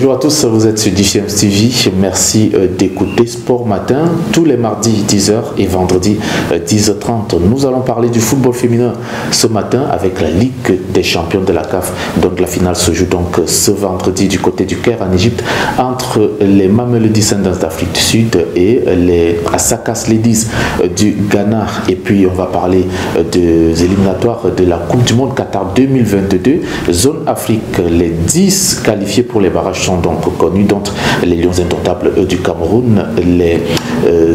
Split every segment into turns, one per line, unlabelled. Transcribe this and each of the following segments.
Bonjour à tous, vous êtes sur DFM TV. Merci d'écouter Sport Matin tous les mardis 10h et vendredi 10h30. Nous allons parler du football féminin ce matin avec la Ligue des champions de la CAF. Donc la finale se joue donc ce vendredi du côté du Caire en Égypte entre les Mamelodi Sundowns d'Afrique du Sud et les Asakas Ladies du Ghana. Et puis on va parler des éliminatoires de la Coupe du Monde Qatar 2022. Zone Afrique, les 10 qualifiés pour les barrages sont donc connus, dont les Lions indomptables du Cameroun, les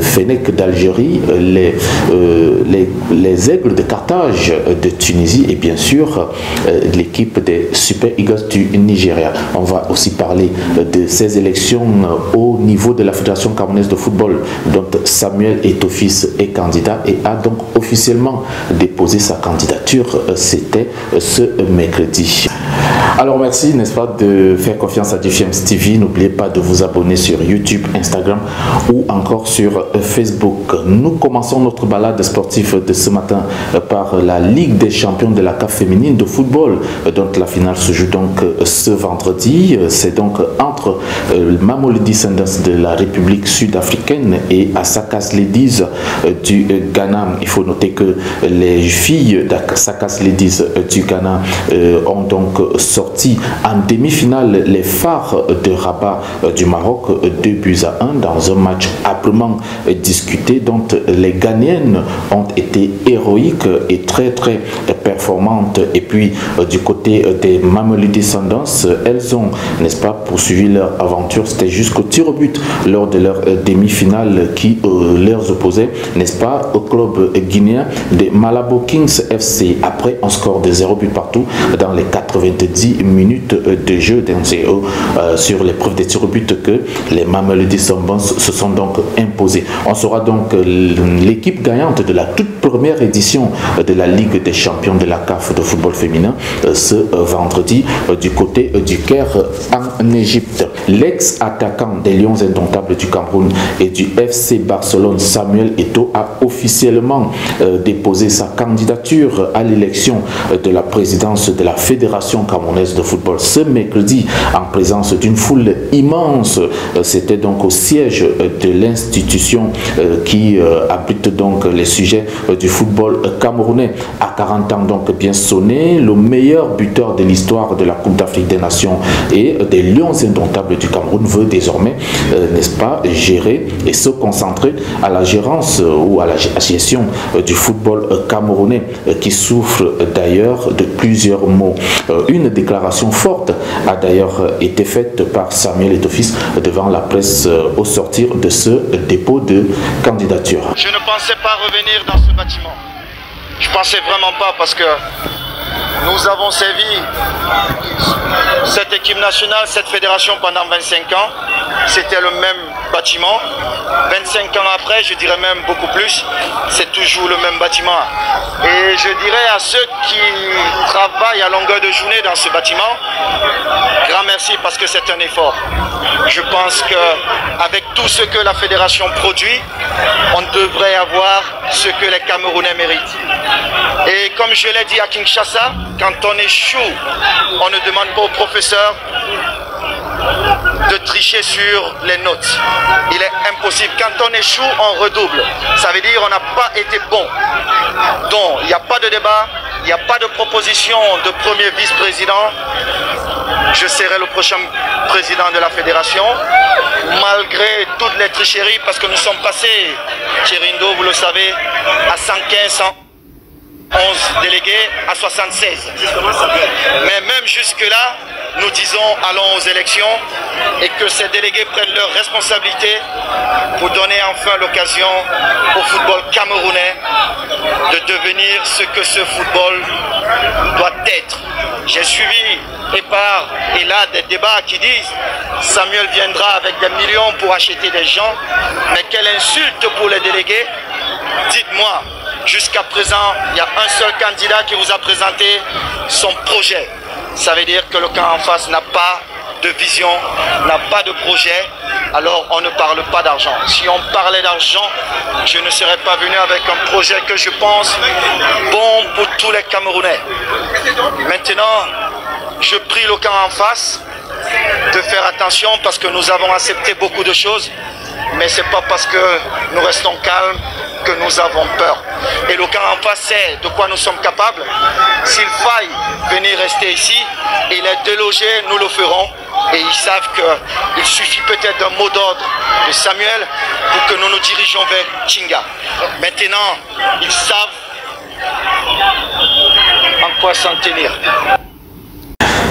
Fennecs d'Algérie, les Aigles de Carthage de Tunisie et bien sûr l'équipe des Super Eagles du Nigeria. On va aussi parler de ces élections au niveau de la Fédération camerounaise de football, dont Samuel Eto'o-Fils est candidat et a donc officiellement déposé sa candidature. C'était ce mercredi. Alors merci, n'est-ce pas, de faire confiance à DFM TV. N'oubliez pas de vous abonner sur YouTube, Instagram ou encore sur Facebook. Nous commençons notre balade sportive de ce matin par la Ligue des champions de la CAF féminine de football, dont la finale se joue donc ce vendredi. C'est donc entre Mamelodi Sundowns de la République sud-africaine et Asakas Ladies du Ghana. Il faut noter que les filles d'Asakas Ladies du Ghana ont donc sorti en demi-finale les phares de Rabat du Maroc 2-1 dans un match âprement discuté dont les Ghanéennes ont été héroïques et très performantes. Et puis du côté des Mamelodi Sundowns, elles ont, n'est-ce pas, poursuivi leur aventure. C'était jusqu'au tir au but lors de leur demi-finale qui leur opposait, n'est-ce pas, au club guinéen des Malabo Kings FC après un score de 0 but partout dans les 90 minutes de jeu. C'est sur l'épreuve des tirs au but que les Mamelodi Sundowns se sont donc imposés. On sera donc l'équipe gagnante de la toute première édition de la Ligue des champions de la CAF de football féminin ce vendredi du côté du Caire en Égypte. L'ex-attaquant des Lions indomptables du Cameroun et du FC Barcelone, Samuel Eto'o, a officiellement déposé sa candidature à l'élection de la présidence de la Fédération camerounaise de football ce mercredi en présence d'une foule immense. C'était donc au siège de l'institution qui abrite donc les sujets du football camerounais. À 40 ans donc bien sonné, le meilleur buteur de l'histoire de la Coupe d'Afrique des Nations et des Lions indomptables du Cameroun veut désormais, n'est-ce pas, gérer et se concentrer à la gérance ou à la gestion du football camerounais qui souffre d'ailleurs de plusieurs maux. Une déclaration forte a d'ailleurs été faite par Samuel Eto'o-Fils devant la presse au sortir de ce dépôt de candidature.
Je ne pensais pas revenir dans ce bâtiment. Je ne pensais vraiment pas parce que nous avons servi cette équipe nationale, cette fédération pendant 25 ans. C'était le même bâtiment. 25 ans après, je dirais même beaucoup plus, c'est toujours le même bâtiment. Et je dirais à ceux qui travaillent à longueur de journée dans ce bâtiment, grand merci parce que c'est un effort. Je pense qu'avec tout ce que la fédération produit, on devrait avoir ce que les Camerounais méritent. Et comme je l'ai dit à Kinshasa, quand on échoue, on ne demande pas au professeur de tricher sur les notes. Il est impossible. Quand on échoue, on redouble. Ça veut dire qu'on n'a pas été bon. Donc, il n'y a pas de débat, il n'y a pas de proposition de premier vice-président. Je serai le prochain président de la fédération, malgré toutes les tricheries, parce que nous sommes passés, Chirindo, vous le savez, à 115 ans. 11 délégués à 76. Mais même jusque-là, nous disons allons aux élections et que ces délégués prennent leurs responsabilités pour donner enfin l'occasion au football camerounais de devenir ce que ce football doit être. J'ai suivi et là des débats qui disent Samuel viendra avec des millions pour acheter des gens, mais quelle insulte pour les délégués. Dites-moi, jusqu'à présent, il y a un seul candidat qui vous a présenté son projet. Ça veut dire que le camp en face n'a pas de vision, n'a pas de projet, alors on ne parle pas d'argent. Si on parlait d'argent, je ne serais pas venu avec un projet que je pense bon pour tous les Camerounais. Maintenant, je prie le camp en face de faire attention parce que nous avons accepté beaucoup de choses, mais ce n'est pas parce que nous restons calmes que nous avons peur. Et le camp en face sait de quoi nous sommes capables. S'il faille venir rester ici et les déloger, nous le ferons. Et ils savent qu'il suffit peut-être d'un mot d'ordre de Samuel pour que nous nous dirigeons vers Chinga. Maintenant, ils savent en quoi s'en tenir.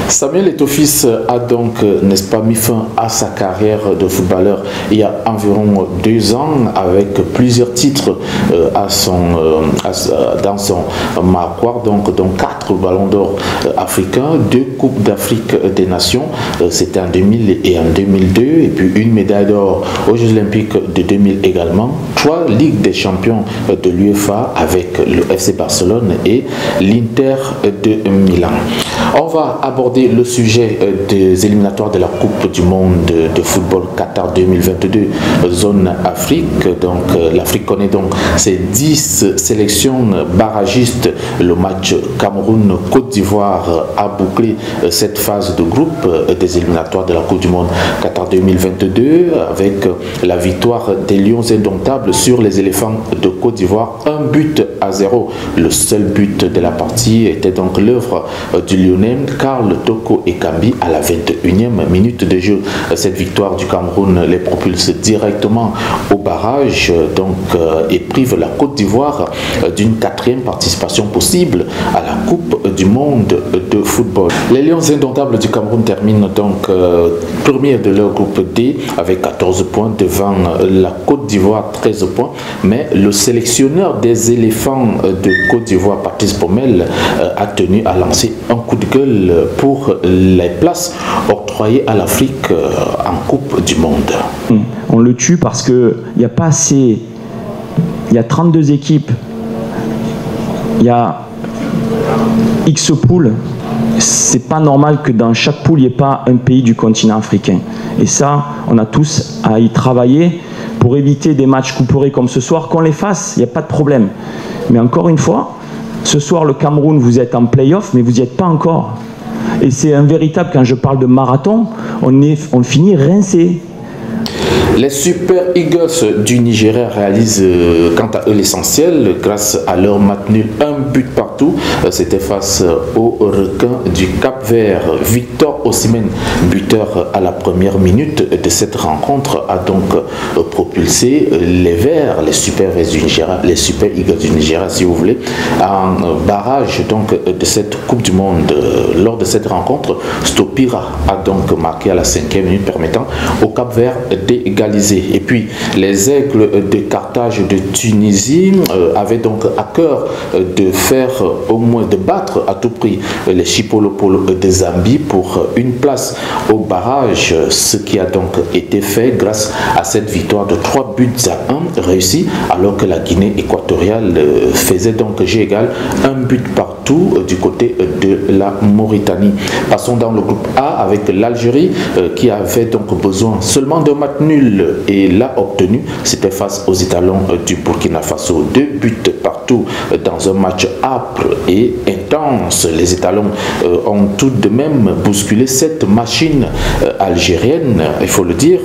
Samuel Eto'o-Fils a donc, n'est-ce pas, mis fin à sa carrière de footballeur il y a environ 2 ans avec plusieurs titres dans son marquoire, donc 4 ballons d'or africains, 2 coupes d'Afrique des Nations, c'était en 2000 et en 2002, et puis une médaille d'or aux Jeux Olympiques de 2000 également, 3 Ligues des champions de l'UEFA avec le FC Barcelone et l'Inter de Milan. On va aborder le sujet des éliminatoires de la Coupe du Monde de football Qatar 2022 zone Afrique. Donc l'Afrique connaît donc ses 10 sélections barragistes. Le match Cameroun-Côte d'Ivoire a bouclé cette phase de groupe des éliminatoires de la Coupe du Monde Qatar 2022 avec la victoire des Lions indomptables sur les éléphants de Côte d'Ivoire, 1-0. Le seul but de la partie était donc l'œuvre du Lyonnais Karl Toko Ekambi à la 21e minute de jeu. Cette victoire du Cameroun les propulse directement au barrage et prive la Côte d'Ivoire d'une 4e participation possible à la Coupe du Monde de football. Les Lions indomptables du Cameroun terminent donc premier de leur groupe D avec 14 points devant la Côte d'Ivoire 13 points, mais le sélectionneur des éléphants de Côte d'Ivoire, Patrice Baumel, a tenu à lancer un coup de gueule pour les places octroyées à l'Afrique en Coupe du Monde.
On le tue parce qu'il n'y a pas assez. Il y a 32 équipes, il y a X poules. C'est pas normal que dans chaque poule, il n'y ait pas un pays du continent africain. Et ça, on a tous à y travailler pour éviter des matchs couperés comme ce soir. Qu'on les fasse, il n'y a pas de problème. Mais encore une fois, ce soir, le Cameroun, vous êtes en play-off, mais vous n'y êtes pas encore. Et c'est un véritable, quand je parle de marathon, on finit rincé.
Les Super Eagles du Nigeria réalisent quant à eux l'essentiel grâce à leur match nul, 1 but partout. C'était face aux requins du Cap-Vert. Victor Osimhen, buteur à la première minute de cette rencontre, a donc propulsé les Verts, les Super Eagles du Nigeria, si vous voulez, en barrage donc de cette Coupe du Monde. Lors de cette rencontre, Stopira a donc marqué à la 5e minute, permettant au Cap-Vert d'égaliser. Et puis les Aigles de Carthage de Tunisie avaient donc à cœur de faire au moins, de battre à tout prix les Chipolopolo de Zambie pour une place au barrage, ce qui a donc été fait grâce à cette victoire de 3 buts à 1 réussie, alors que la Guinée équatoriale faisait donc jeu égal, 1 but partout du côté de la Mauritanie. Passons dans le groupe A avec l'Algérie qui avait donc besoin seulement d'un match nul et l'a obtenu. C'était face aux étalons du Burkina Faso. 2 buts partout dans un match âpre et intense. Les étalons ont tout de même bousculé cette machine algérienne, il faut le dire,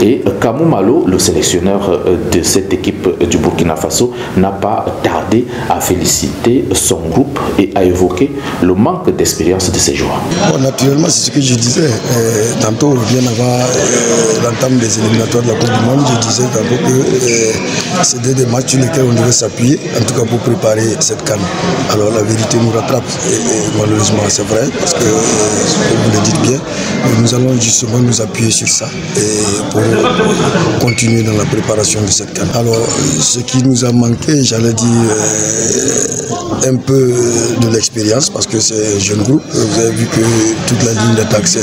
et Kamou Malo, le sélectionneur de cette équipe du Burkina Faso, n'a pas tardé à féliciter son groupe et à évoquer le manque d'expérience de ses joueurs.
Bon, naturellement, c'est ce que je disais tantôt, bien avant l'entame des éliminatoires de la Coupe du Monde. Je disais tantôt que c'était des matchs sur lesquels on devait s'appuyer, en tout cas pour préparer cette CAN. Alors la vérité nous rattrape, et malheureusement c'est vrai, parce que, comme vous le dites bien, nous allons justement nous appuyer sur ça et pour continuer dans la préparation de cette CAN. Alors ce qui nous a manqué, j'allais dire, un peu de l'expérience, parce que c'est un jeune groupe. Vous avez vu que toute la ligne d'attaque, c'est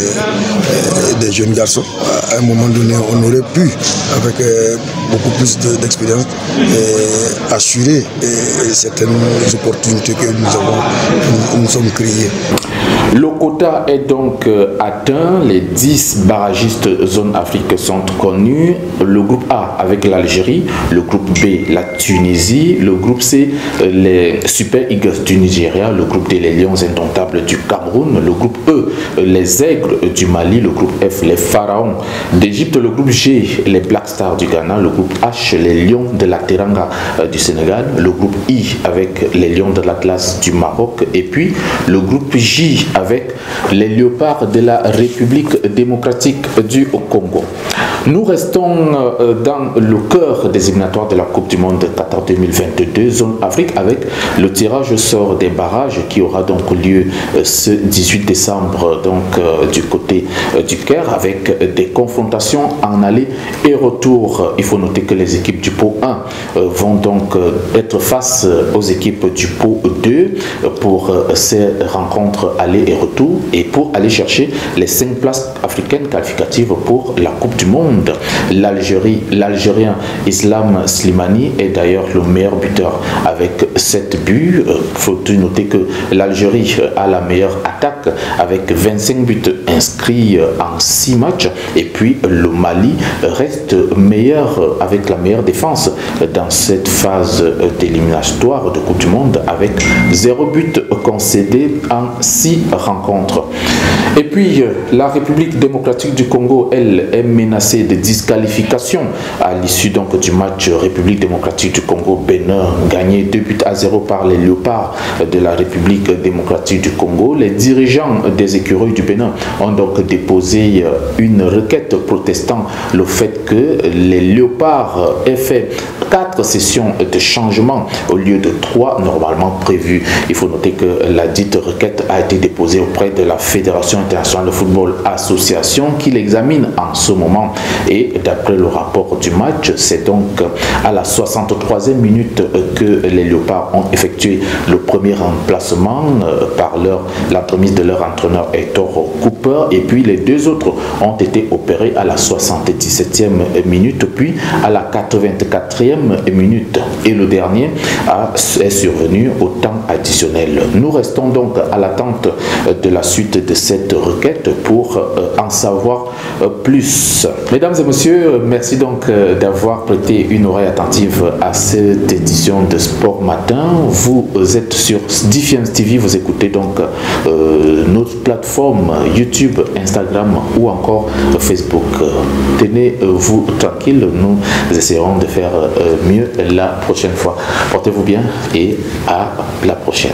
des jeunes garçons. À un moment donné, on aurait pu, avec beaucoup plus d'expérience, assurer certaines opportunités que nous sommes créées.
Le quota est donc atteint, les 10 barragistes zone Afrique sont connus, le groupe A avec l'Algérie, le groupe B la Tunisie, le groupe C les Super Eagles du Nigeria, le groupe D les Lions indomptables du Cameroun, le groupe E les Aigles du Mali, le groupe F les Pharaons d'Égypte, le groupe G les Black Stars du Ghana, le groupe H les Lions de la Teranga du Sénégal, le groupe I avec les Lions de l'Atlas du Maroc et puis le groupe J avec les Léopards de la République démocratique du Congo. Nous restons dans le cœur des éliminatoires de la Coupe du Monde Qatar 2022, zone Afrique, avec le tirage au sort des barrages qui aura donc lieu ce 18 décembre donc, du côté du Caire, avec des confrontations en aller et retour. Il faut noter que les équipes du pot 1 vont donc être face aux équipes du pot 2 pour ces rencontres aller et retour et pour aller chercher les 5 places africaines qualificatives pour la Coupe du Monde. L'Algérien Islam Slimani est d'ailleurs le meilleur buteur avec 7 buts. Faut-il noter que l'Algérie a la meilleure attaque avec 25 buts inscrits en 6 matchs et puis le Mali reste meilleur avec la meilleure défense dans cette phase d'éliminatoire de Coupe du Monde avec 0 but concédé en 6 rencontres. Et puis la République démocratique du Congo, elle, est menacée de disqualification à l'issue donc du match République démocratique du Congo-Bénin, gagné 2-0 par les Léopards de la République démocratique du Congo. Les dirigeants des écureuils du Bénin ont donc déposé une requête protestant le fait que les Léopards aient fait 4 sessions de changement au lieu de 3 normalement prévues. Il faut noter que la dite requête a été déposée auprès de la Fédération internationale de football association qui l'examine en ce moment. Et d'après le rapport du match, c'est donc à la 63e minute que les Léopards ont effectué le premier remplacement par la prémisse de leur entraîneur Hector Cooper, et puis les 2 autres ont été opérés à la 77e minute puis à la 84e minute et le dernier est survenu au temps additionnel. Nous restons donc à l'attente de la suite de cette requête pour en savoir plus. Mesdames et messieurs, merci donc d'avoir prêté une oreille attentive à cette édition de Sport Matin. Vous êtes sur Defiance TV, vous écoutez donc notre plateforme YouTube, Instagram ou encore Facebook. Tenez-vous tranquille, nous essaierons de faire mieux la prochaine fois. Portez-vous bien et à la prochaine.